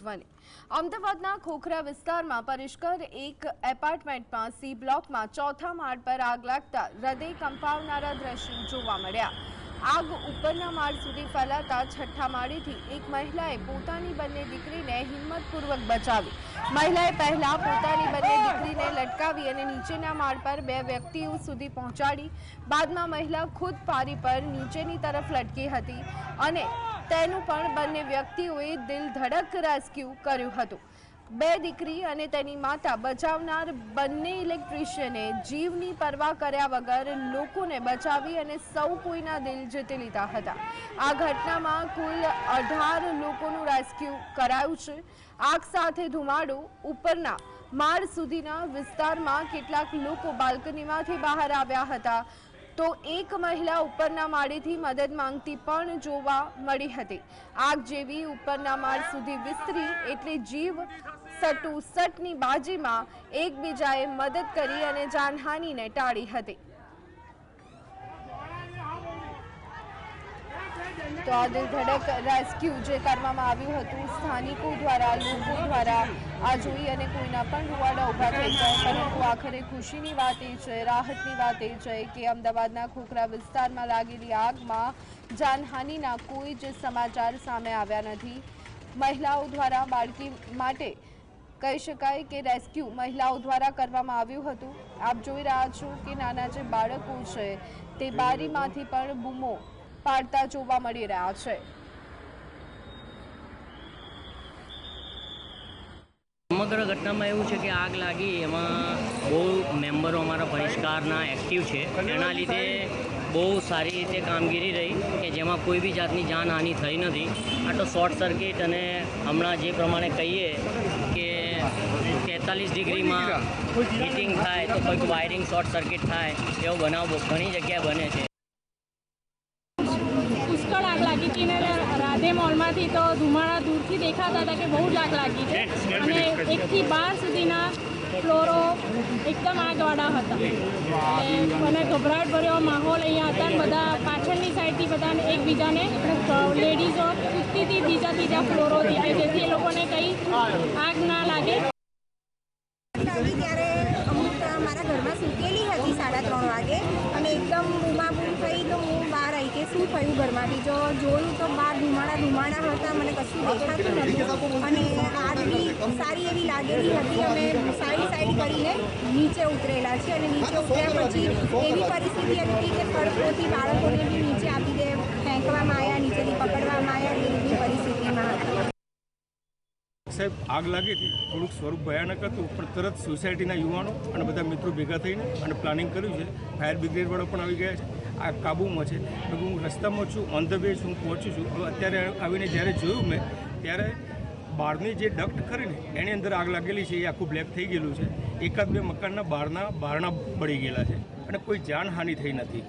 ધ્વનિ। અમદાવાદના ખોખરા વિસ્તારમાં પરિષ્કર એક એપાર્ટમેન્ટમાં સી બ્લોકમાં ચોથા માળ પર આગ લાગતા હૃદય કંપાવનારા દ્રશ્યો જોવા મળ્યા। આગ ઉપરના માળ સુધી ફેલાતા છઠ્ઠા માળેથી એક મહિલાએ પોતાની બંને દીકરીને હિંમતપૂર્વક બચાવી। મહિલાએ પહેલા પોતાની બંને દીકરીને લટકાવી અને નીચેના માળ પર બે વ્યક્તિઓ સુધી પહોંચાડી। બાદમાં મહિલા ખુદ પારી પર નીચેની તરફ લટકી હતી અને તેનું પણ બંને વ્યક્તિઓએ દિલ ધડક રેસ્ક્યુ કર્યું હતું। બે દીકરી અને તેની માતા બચાવનાર બંને ઇલેક્ટ્રિશિયને જીવની પરવા કર્યા વગર લોકોને બચાવી અને સૌ કોઈના દિલ જીતી લીધા હતા। આ ઘટનામાં કુલ 18 લોકોનું રેસ્ક્યુ કરાયું છે। આગ સાથે ધુમાડો ઉપરના માળ સુધીના વિસ્તારમાં કેટલાક લોકો બાલ્કનીમાંથી બહાર આવ્યા હતા તો એક મહિલા ઉપરના માળેથી મદદ માંગતી પણ જોવા મળી હતી। આગ જેવી ઉપરના માળ સુધી વિસ્તરી એટલે જીવ સટુસટની બાજીમાં એકબીજાએ મદદ કરી અને જાનહાનિને ટાળી હતી। તો આ દિલ ધડક રેસ્ક્યુ જે કરવામાં આવ્યું હતું સ્થાનિકો દ્વારા, લોકો દ્વારા આ જોઈ અને કોઈના પણ રૂવાડા ઊભા થઈ જાય। પરંતુ આખરે ખુશીની વાત એ છે, રાહતની વાત એ છે કે અમદાવાદના ખોખરા વિસ્તારમાં લાગેલી આગમાં જાનહાનિના કોઈ જ સમાચાર સામે આવ્યા નથી। મહિલાઓ દ્વારા બાળકી માટે કહી શકાય કે રેસ્ક્યુ મહિલાઓ દ્વારા કરવામાં આવ્યું હતું। આપ જોઈ રહ્યા છો કે નાના જે બાળકો છે તે બારીમાંથી પણ બૂમો પાડતા જોવા મળી રહ્યા છે। સમગ્ર ઘટનામાં એવું છે કે આગ લાગી એમાં બહુ મેમ્બરો અમારા પરિષ્કારના એક્ટિવ છે, એના લીધે બહુ સારી રીતે કામગીરી રહી કે જેમાં કોઈ બી જાતની જાનહાનિ થઈ નથી। આ તો શોર્ટ સર્કિટ અને હમણાં જે પ્રમાણે કહીએ કે 43 ડિગ્રીમાં હીટિંગ થાય તો કોઈક વાયરિંગ શોર્ટ સર્કિટ થાય એવો બનાવ ઘણી જગ્યાએ બને છે। પુષ્કળ આગ લાગી હતી ને રાધે મોલમાંથી તો ધુમાડા દૂરથી દેખાતા હતા કે બહુ જ આગ લાગી છે અને 1 થી 12 સુધીના ફ્લોરો એકદમ આગવાળા હતા અને ગભરાટ ભર્યો માહોલ અહીંયા હતા અને બધા પાછળની સાઈડથી બધાને એકબીજાને લેડીઝો કૂદતી હતી ત્રીજા ફ્લોરોથી કે જેથી એ લોકોને કંઈ આગ ના લાગે। ત્યારે અમુક મારા ઘરમાં સૂકેલી હતી 3:30 વાગે અને એકદમ બૂમાબૂમ થઈ તો હું બહાર આવી કે શું થયું ઘરમાંથી જો જોયું તો બહાર ધુમાડા હતા, મને કશું દેખાતું નહોતું અને આગ બી સારી એવી લાગેલી હતી। અમે સાઈડ કરીને નીચે ઉતરેલા છે અને નીચે ઉતર્યા પછી એવી પરિસ્થિતિ હતી કે સડકોથી બાળકોને બી નીચે આપી દે ફેંકવામાં આવ્યા, નીચેથી પકડવામાં આવ્યા એવી પરિસ્થિતિમાં હતા। સાહેબ આગ લાગી હતી, થોડુંક સ્વરૂપ ભયાનક હતું પણ તરત સોસાયટીના યુવાનો અને બધા મિત્રો ભેગા થઈને અને પ્લાનિંગ કર્યું છે। ફાયર બ્રિગેડવાળા પણ આવી ગયા છે, આ કાબૂમાં છે। હું રસ્તામાં છું, ઓન ધ વે હું પહોંચું છું। હવે અત્યારે આવીને જ્યારે જોયું મેં ત્યારે બહારની જે ડક્ટ ખરી ને એની અંદર આગ લાગેલી છે, એ આખું બ્લેક થઈ ગયેલું છે। એકાદ બે મકાનના બહારના બારણા બળી ગયેલા છે અને કોઈ જાનહાનિ થઈ નથી।